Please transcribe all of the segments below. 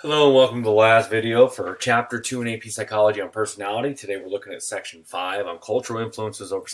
Hello and welcome to the last video for Chapter 2 in AP Psychology on Personality. Today we're looking at Section 5 on cultural influences over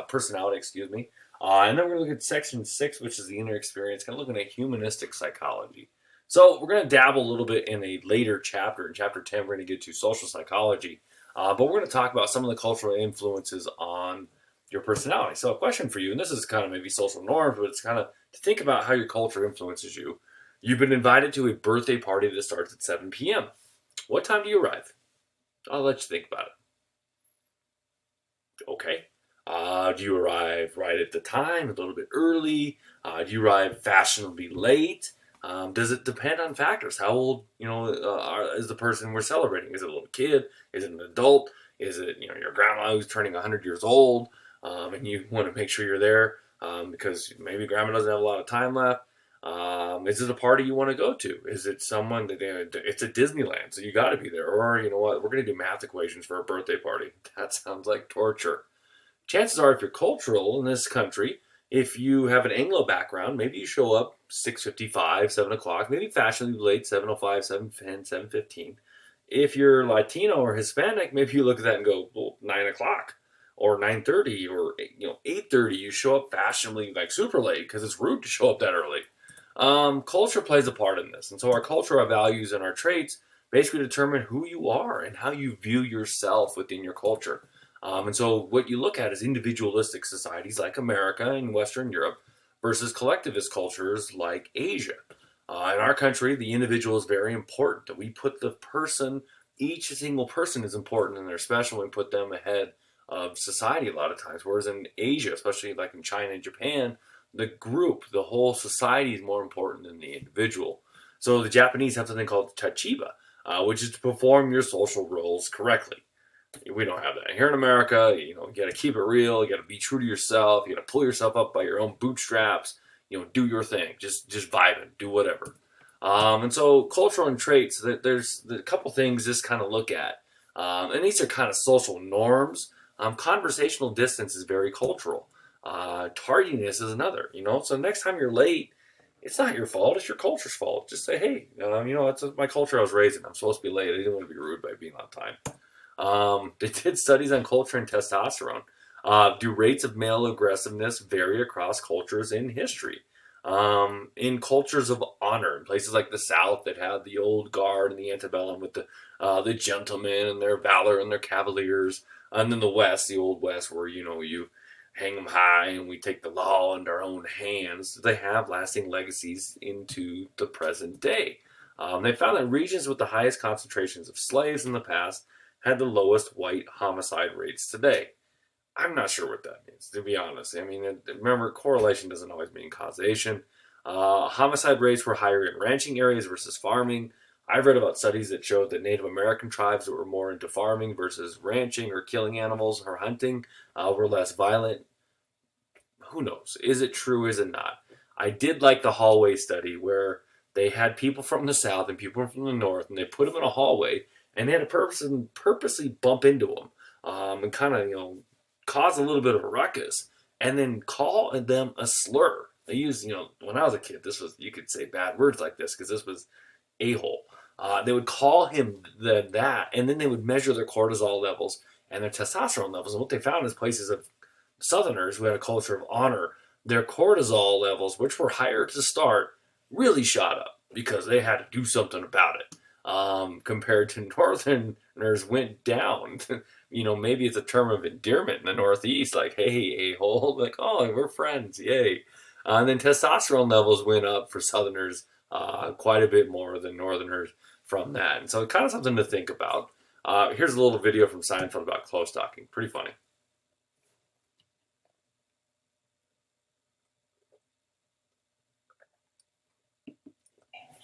personality, and then we're going to look at Section 6, which is the inner experience, kind of looking at humanistic psychology. So we're going to dabble a little bit in a later chapter. In Chapter 10, we're going to get to social psychology, but we're going to talk about some of the cultural influences on your personality. So a question for you, and this is kind of maybe social norms, but it's kind of to think about how your culture influences you. You've been invited to a birthday party that starts at 7 p.m. What time do you arrive? I'll let you think about it. Okay. Do you arrive right at the time, a little bit early? Do you arrive fashionably late? Does it depend on factors? How old, is the person we're celebrating? Is it a little kid? Is it an adult? Is it, your grandma who's turning 100 years old, and you want to make sure you're there because maybe grandma doesn't have a lot of time left? Is it a party you want to go to? Is it someone that it's at Disneyland, so you got to be there? Or you know what? We're going to do math equations for a birthday party. That sounds like torture. Chances are, if you're cultural in this country, if you have an Anglo background, maybe you show up 6:55, 7 o'clock, maybe fashionably late, 7:05, 7:10, 7:15. If you're Latino or Hispanic, maybe you look at that and go, well, 9 o'clock or 9:30 or 8:30. You show up fashionably like super late because it's rude to show up that early. Culture plays a part in this. And so our culture, our values, and our traits basically determine who you are and how you view yourself within your culture. And so what you look at is individualistic societies like America and Western Europe versus collectivist cultures like Asia. In our country, the individual is very important. That we put the person, each single person is important and they're special. We put them ahead of society a lot of times. Whereas in Asia, especially like in China and Japan, the group, the whole society is more important than the individual. So the Japanese have something called tachiba, which is to perform your social roles correctly. We don't have that. Here in America, you got to keep it real. You got to be true to yourself. You got to pull yourself up by your own bootstraps. Do your thing. Just vibing. Do whatever. And so cultural and traits, there's a couple things just kind of look at. And these are kind of social norms. Conversational distance is very cultural. Tardiness is another, so next time you're late, it's not your fault, it's your culture's fault. Just say, hey, it's my culture I was raised in. I'm supposed to be late. I didn't want to be rude by being on time. They did studies on culture and testosterone. Do rates of male aggressiveness vary across cultures in history? In cultures of honor, in places like the South that had the old guard and the antebellum with the gentlemen and their valor and their cavaliers, and then the West, the old West, where you hang them high and we take the law into our own hands. They have lasting legacies into the present day. They found that regions with the highest concentrations of slaves in the past had the lowest white homicide rates today. I'm not sure what that means, to be honest. I mean, remember, correlation doesn't always mean causation. Homicide rates were higher in ranching areas versus farming. I've read about studies that showed that Native American tribes that were more into farming versus ranching or killing animals or hunting were less violent. Who knows? Is it true? Is it not? I did like the hallway study where they had people from the South and people from the North, and they put them in a hallway, and they had a person purposely bump into them and kind of, cause a little bit of a ruckus, and then call them a slur. They used, when I was a kid, you could say bad words like this because this was a-hole. They would call him that, and then they would measure their cortisol levels and their testosterone levels. And what they found is places of Southerners who had a culture of honor, their cortisol levels, which were higher to start, really shot up because they had to do something about it. Compared to Northerners went down. Maybe it's a term of endearment in the Northeast, like, hey, a-hole, like, oh, we're friends, yay. And then testosterone levels went up for Southerners quite a bit more than Northerners from that. And so kind of something to think about. Here's a little video from Seinfeld about close talking. Pretty funny.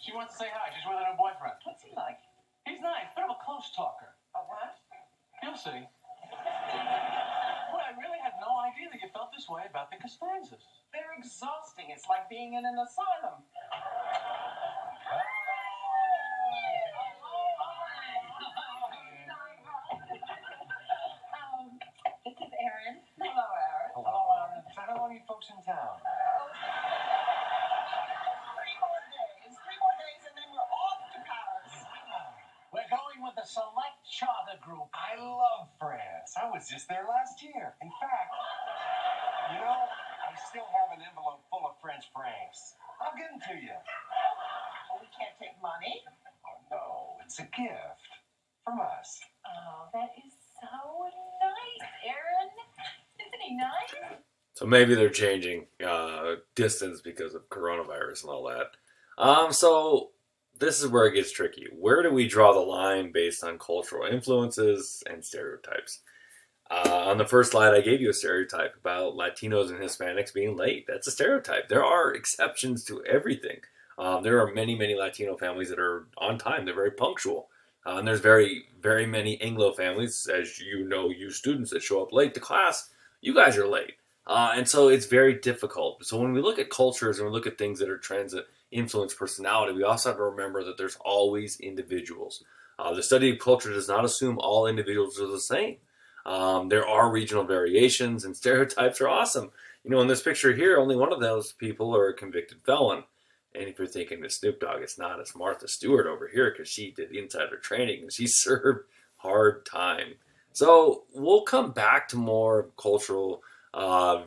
She wants to say hi. She's with her new boyfriend. What's he like? He's nice, bit of a close talker. A what? You'll see. Boy, I really had no idea that you felt this way about the Costanzas. They're exhausting. It's like being in an asylum. This is Erin. Hello, Aaron. Hello, Aaron. So how long are you folks in town? 3 more days. 3 more days, and then we're off to group. I love France. I was just there last year. In fact, I still have an envelope full of French francs. I'll give them to you. Oh, we can't take money. Oh, no, it's a gift from us. Oh, that is so nice, Aaron. Isn't he nice? So maybe they're changing distance because of coronavirus and all that. So this is where it gets tricky. Where do we draw the line based on cultural influences and stereotypes? On the first slide, I gave you a stereotype about Latinos and Hispanics being late. That's a stereotype. There are exceptions to everything. There are many, many Latino families that are on time. They're very punctual. And there's very, very many Anglo families, as you know, you students that show up late to class. You guys are late. And so it's very difficult. So when we look at cultures and we look at things that are trends that influence personality, we also have to remember that there's always individuals. The study of culture does not assume all individuals are the same. There are regional variations, and stereotypes are awesome. In this picture here, only one of those people are a convicted felon. And if you're thinking it's Snoop Dogg, it's not. It's Martha Stewart over here because she did insider training and she served hard time. So we'll come back to more cultural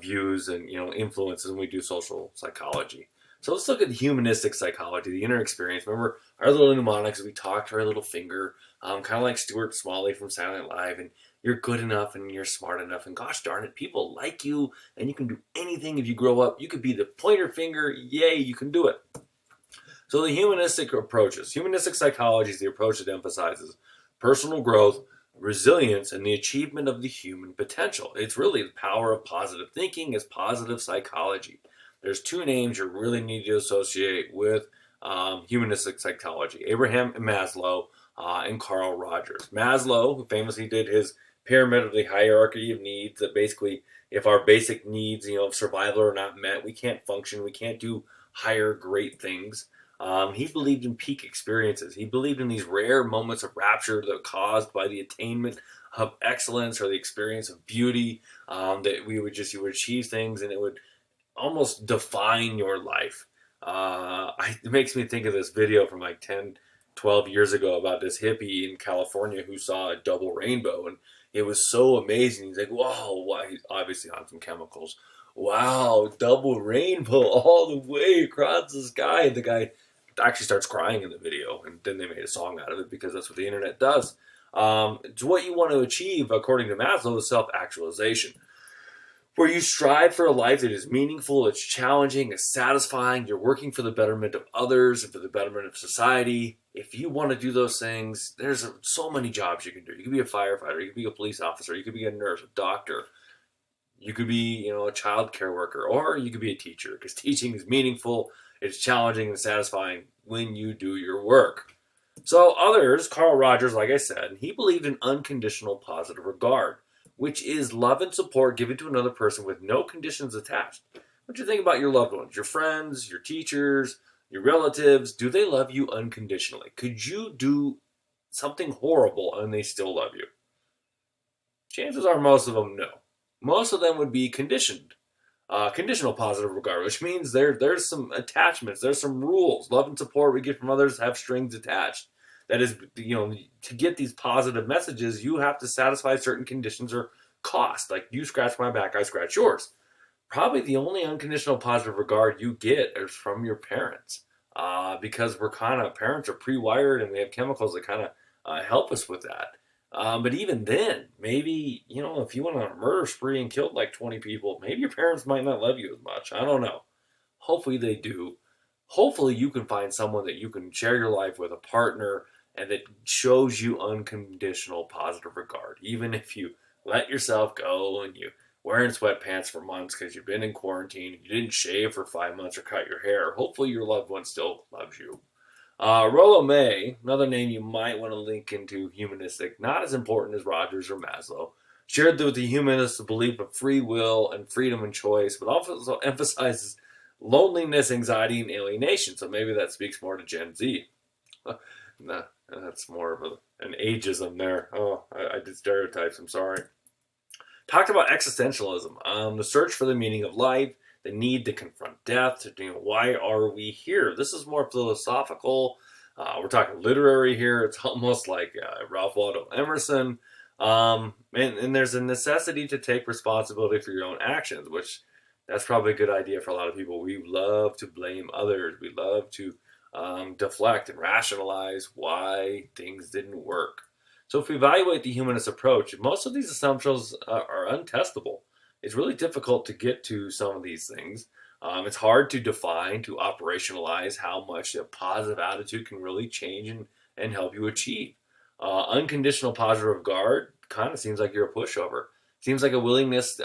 views and influences when we do social psychology. So let's look at humanistic psychology, the inner experience. Remember our little mnemonics? We talk to our little finger, kind of like Stuart Smalley from Silent Night Live, and you're good enough and you're smart enough, and gosh darn it, people like you, and you can do anything if you grow up. You could be the pointer finger. Yay, you can do it. So the humanistic approaches. Humanistic psychology is the approach that emphasizes personal growth, resilience, and the achievement of the human potential. It's really the power of positive thinking is positive psychology. There's two names you really need to associate with humanistic psychology: Abraham Maslow and Carl Rogers. Maslow, who famously did his pyramid of the hierarchy of needs, that basically if our basic needs of survival are not met, we can't function, we can't do higher great things. He believed in peak experiences. He believed in these rare moments of rapture that are caused by the attainment of excellence or the experience of beauty, that you would achieve things and it would almost define your life. It makes me think of this video from like 10, 12 years ago about this hippie in California who saw a double rainbow, and it was so amazing. He's like, whoa, he's obviously on some chemicals. Wow, double rainbow all the way across the sky. And the guy actually starts crying in the video, and then they made a song out of it because that's what the internet does. It's what you want to achieve, according to Maslow, is self-actualization, where you strive for a life that is meaningful, it's challenging, it's satisfying, you're working for the betterment of others and for the betterment of society. If you want to do those things, there's so many jobs you can do. You could be a firefighter, you could be a police officer, you could be a nurse, a doctor, you could be, a child care worker, or you could be a teacher, because teaching is meaningful, it's challenging and satisfying when you do your work. So others, Carl Rogers, like I said, he believed in unconditional positive regard, which is love and support given to another person with no conditions attached. What do you think about your loved ones, your friends, your teachers, your relatives? Do they love you unconditionally? Could you do something horrible and they still love you? Chances are most of them no. Most of them would be conditioned. Conditional positive regard, which means there's some attachments, there's some rules. Love and support we get from others have strings attached. That is, to get these positive messages, you have to satisfy certain conditions or cost. Like, you scratch my back, I scratch yours. Probably the only unconditional positive regard you get is from your parents, because parents are pre-wired and we have chemicals that kind of help us with that. But even then, maybe, if you went on a murder spree and killed like 20 people, maybe your parents might not love you as much. I don't know. Hopefully they do. Hopefully you can find someone that you can share your life with, a partner, and that shows you unconditional positive regard. Even if you let yourself go and you wearing sweatpants for months because you've been in quarantine, you didn't shave for 5 months or cut your hair, hopefully your loved one still loves you. Rollo May, another name you might want to link into humanistic, not as important as Rogers or Maslow, shared with the humanists the belief of free will and freedom and choice, but also emphasizes loneliness, anxiety, and alienation. So maybe that speaks more to Gen Z. Nah, that's more of an ageism there. Oh, I did stereotypes, I'm sorry. Talked about existentialism, the search for the meaning of life, the need to confront death, why are we here? This is more philosophical. We're talking literary here. It's almost like Ralph Waldo Emerson. And there's a necessity to take responsibility for your own actions, which that's probably a good idea for a lot of people. We love to blame others. We love to deflect and rationalize why things didn't work. So if we evaluate the humanist approach, most of these assumptions are untestable. It's really difficult to get to some of these things. It's hard to define, to operationalize how much a positive attitude can really change and help you achieve. Unconditional positive regard kind of seems like you're a pushover. Seems like a unwillingness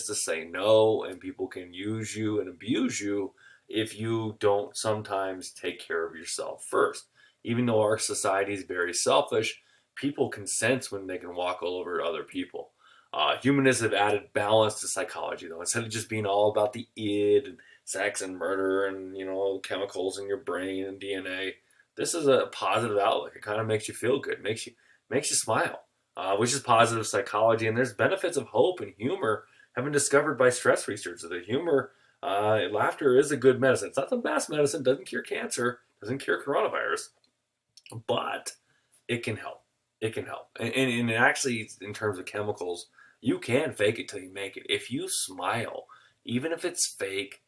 to say no, and people can use you and abuse you if you don't sometimes take care of yourself first. Even though our society is very selfish, people can sense when they can walk all over other people. Humanists have added balance to psychology, though. Instead of just being all about the id and sex and murder and chemicals in your brain and DNA, this is a positive outlook. It kind of makes you feel good, makes you smile, which is positive psychology. And there's benefits of hope and humor have been discovered by stress research. That humor, laughter is a good medicine. It's not the best medicine. Doesn't cure cancer. Doesn't cure coronavirus, but it can help. It can help. And actually, in terms of chemicals, you can fake it till you make it. If you smile, even if it's fake,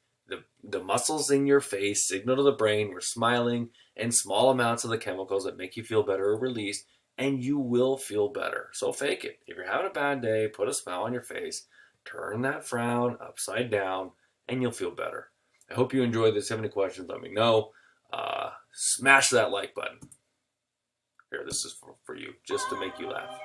the muscles in your face signal to the brain we're smiling, and small amounts of the chemicals that make you feel better are released, and you will feel better. So fake it. If you're having a bad day, put a smile on your face, turn that frown upside down, and you'll feel better. I hope you enjoyed this. If you have any questions, let me know. Smash that like button. Here, this is for you, just to make you laugh.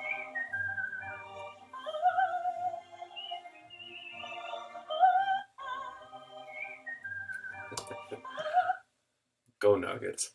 Go Nuggets.